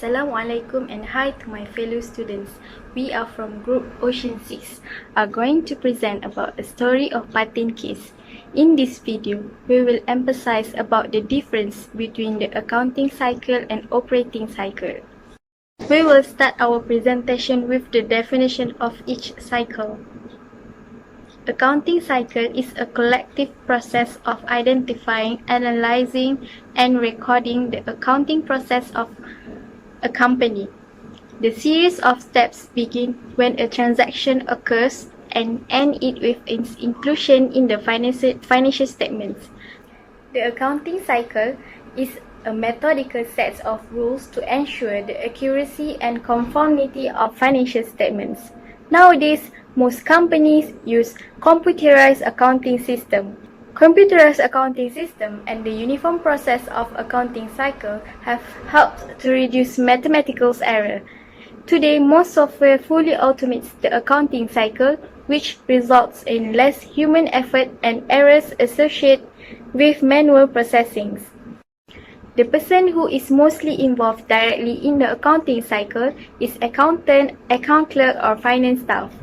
Assalamualaikum and hi to my fellow students. We are from group Ocean 6 are going to present about a story of Patin case. In this video, we will emphasize about the difference between the accounting cycle and operating cycle. We will start our presentation with the definition of each cycle. Accounting cycle is a collective process of identifying, analyzing, and recording the accounting process of a company. The series of steps begin when a transaction occurs and end it with its inclusion in the financial statements. The accounting cycle is a methodical set of rules to ensure the accuracy and conformity of financial statements. Nowadays, most companies use computerized accounting system. Computerized accounting system and the uniform process of accounting cycle have helped to reduce mathematical error. Today, most software fully automates the accounting cycle, which results in less human effort and errors associated with manual processing. The person who is mostly involved directly in the accounting cycle is accountant, account clerk, or finance staff.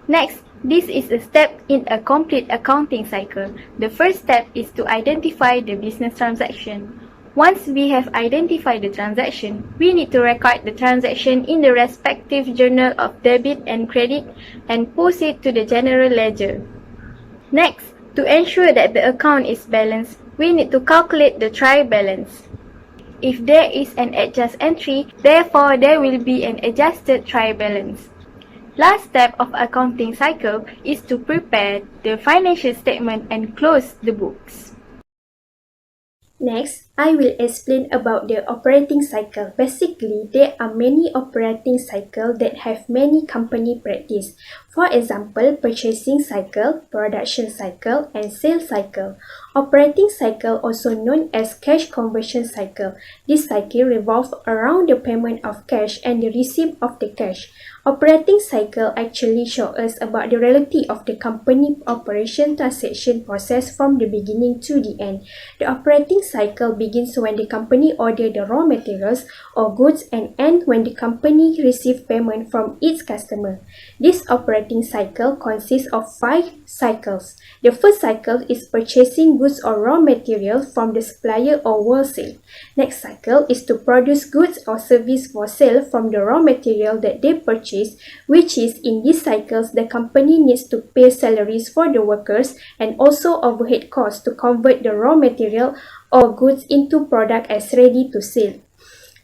Next, this is a step in a complete accounting cycle. The first step is to identify the business transaction. Once we have identified the transaction, we need to record the transaction in the respective journal of debit and credit and post it to the general ledger. Next, to ensure that the account is balanced, we need to calculate the trial balance. If there is an adjust entry, therefore there will be an adjusted trial balance. Last step of accounting cycle is to prepare the financial statement and close the books. Next, I will explain about the operating cycle. Basically, there are many operating cycles that have many company practice. For example, purchasing cycle, production cycle, and sales cycle. Operating cycle, also known as cash conversion cycle. This cycle revolves around the payment of cash and the receipt of the cash. Operating cycle actually shows us about the reality of the company operation transaction process from the beginning to the end. The operating cycle begins when the company orders the raw materials or goods and ends when the company receives payment from its customer. This operating cycle consists of 5 cycles. The first cycle is purchasing goods or raw materials from the supplier or wholesale. Next cycle is to produce goods or service for sale from the raw material that they purchase, which is in these cycles the company needs to pay salaries for the workers and also overhead costs to convert the raw material or goods into product as ready to sell.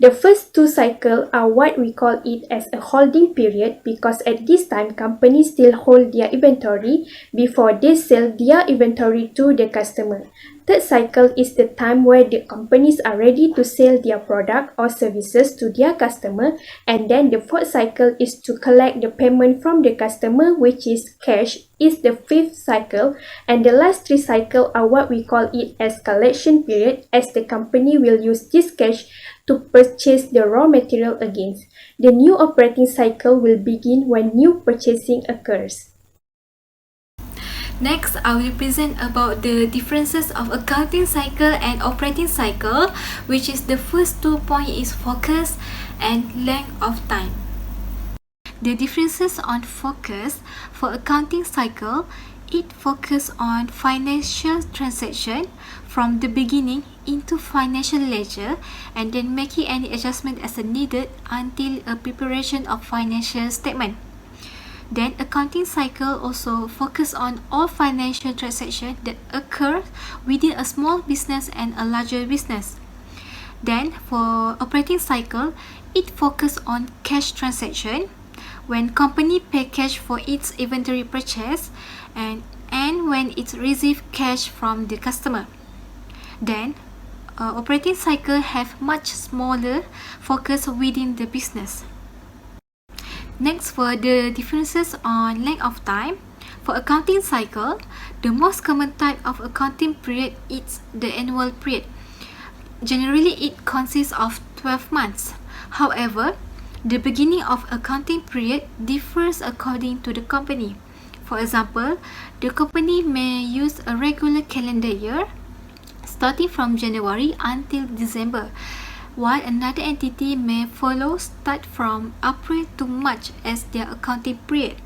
The first 2 cycles are what we call it as a holding period because at this time companies still hold their inventory before they sell their inventory to the customer. Third cycle is the time where the companies are ready to sell their product or services to their customer, and then the fourth cycle is to collect the payment from the customer, which is cash, is the fifth cycle, and the last 3 cycles are what we call it as collection period, as the company will use this cash to purchase the raw material again. The new operating cycle will begin when new purchasing occurs. Next, I will present about the differences of accounting cycle and operating cycle, which is the first 2 points is focus and length of time. The differences on focus for accounting cycle, it focuses on financial transaction from the beginning into financial ledger and then making any adjustment as needed until a preparation of financial statement. Then accounting cycle also focus on all financial transactions that occur within a small business and a larger business. Then for operating cycle, it focus on cash transaction when company pay cash for its inventory purchase and when it receive cash from the customer. Then operating cycle have much smaller focus within the business. Next, for the differences on length of time, for accounting cycle, the most common type of accounting period is the annual period. Generally, it consists of 12 months. However, the beginning of accounting period differs according to the company. For example, the company may use a regular calendar year starting from January until December, while another entity may follow start from April to March as their accounting period.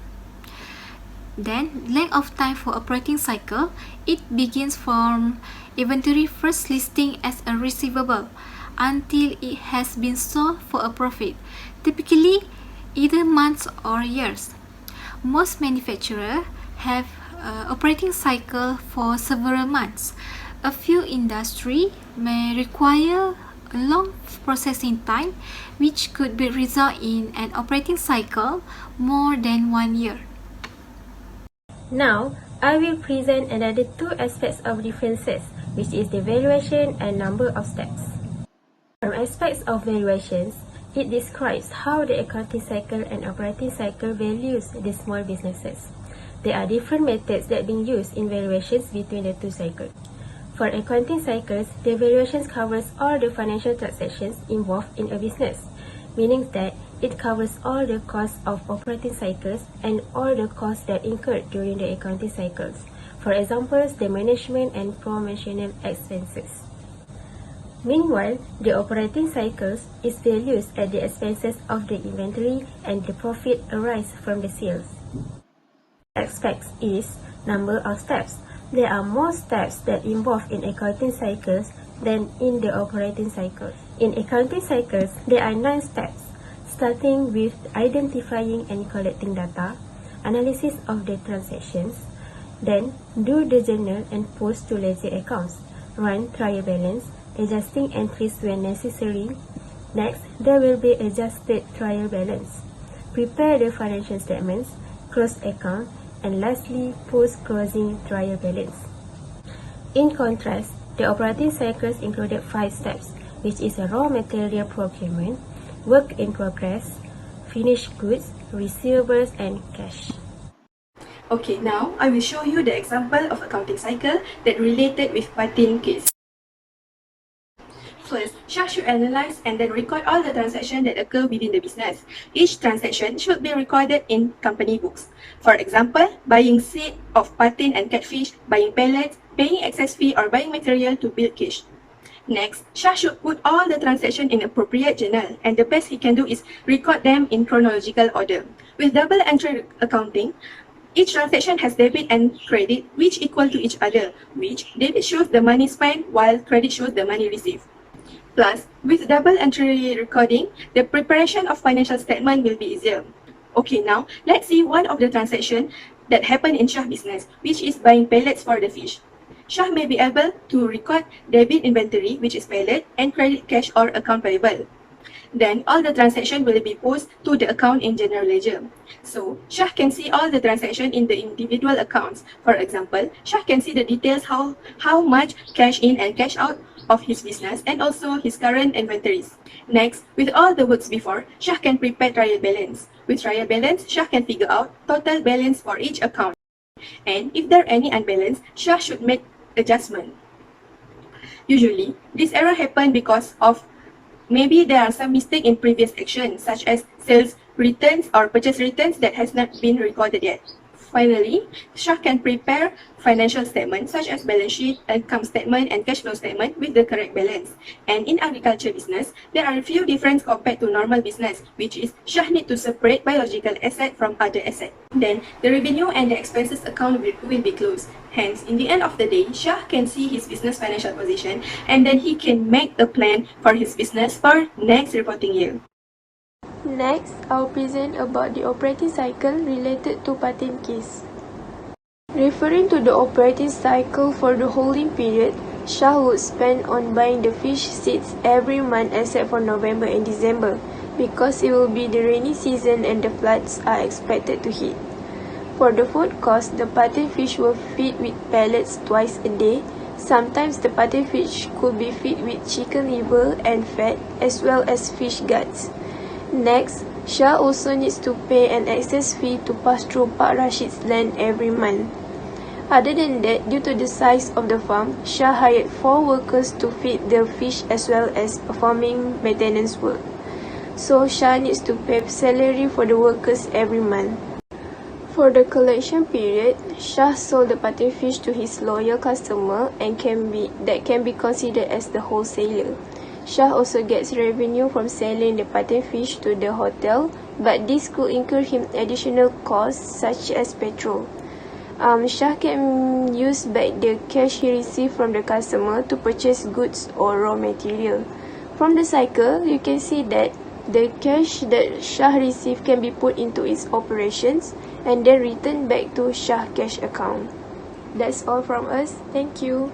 Then, length of time for operating cycle, it begins from inventory first listing as a receivable until it has been sold for a profit, typically either months or years. Most manufacturers have operating cycle for several months. A few industries may require a long processing time, which could be result in an operating cycle more than 1 year. Now, I will present another two aspects of differences, which is the valuation and number of steps. From aspects of valuations, it describes how the accounting cycle and operating cycle values the small businesses. There are different methods that being used in valuations between the two cycles. For accounting cycles, the valuations covers all the financial transactions involved in a business, meaning that it covers all the costs of operating cycles and all the costs that incurred during the accounting cycles. For example, the management and promotional expenses. Meanwhile, the operating cycles is valued at the expenses of the inventory and the profit arise from the sales. Aspects is number of steps. There are more steps that involved in accounting cycles than in the operating cycles. In accounting cycles, there are 9 steps, starting with identifying and collecting data, analysis of the transactions, then do the journal and post to ledger accounts, run trial balance, adjusting entries when necessary. Next, there will be adjusted trial balance, prepare the financial statements, close account, and lastly, post-closing trial balance. In contrast, the operating cycles included 5 steps, which is a raw material procurement, work in progress, finished goods, receivables, and cash. Okay, now I will show you the example of accounting cycle that related with Patin case. First, Shah should analyze and then record all the transactions that occur within the business. Each transaction should be recorded in company books. For example, buying seed of Patin and catfish, buying pellets, paying excess fee or buying material to build cage. Next, Shah should put all the transactions in appropriate journal, and the best he can do is record them in chronological order. With double entry accounting, each transaction has debit and credit which equal to each other, which debit shows the money spent while credit shows the money received. Plus, with double entry recording, the preparation of financial statement will be easier. Okay, now let's see one of the transactions that happened in Shah business, which is buying pellets for the fish. Shah may be able to record debit inventory, which is pellet, and credit cash or account payable. Then all the transaction will be posted to the account in general ledger. So Shah can see all the transaction in the individual accounts. For example, Shah can see the details how much cash in and cash out of his business and also his current inventories. Next, with all the works before, Shah can prepare trial balance. With trial balance, Shah can figure out total balance for each account. And if there are any unbalance, Shah should make adjustment. Usually, this error happen because of maybe there are some mistake in previous actions, such as sales returns or purchase returns that has not been recorded yet. Finally, Shah can prepare financial statements such as balance sheet, income statement, and cash flow statement with the correct balance. And in agriculture business, there are a few differences compared to normal business, which is Shah need to separate biological asset from other asset. Then, the revenue and the expenses account will be closed. Hence, in the end of the day, Shah can see his business financial position and then he can make a plan for his business for next reporting year. Next, I'll present about the operating cycle related to Patin case. Referring to the operating cycle for the holding period, Shah would spend on buying the fish seeds every month except for November and December, because it will be the rainy season and the floods are expected to hit. For the food cost, the Patin fish will feed with pellets twice a day. Sometimes the Patin fish could be fed with chicken liver and fat as well as fish guts. Next, Shah also needs to pay an excess fee to pass through Pak Rashid's land every month. Other than that, due to the size of the farm, Shah hired 4 workers to feed the fish as well as performing maintenance work. So Shah needs to pay salary for the workers every month. For the collection period, Shah sold the Patin fish to his loyal customer and can be considered as the wholesaler. Shah also gets revenue from selling the Patin fish to the hotel, but this could incur him additional costs such as petrol. Shah can use back the cash he received from the customer to purchase goods or raw material. From the cycle, you can see that the cash that Shah received can be put into its operations and then returned back to Shah cash account. That's all from us. Thank you.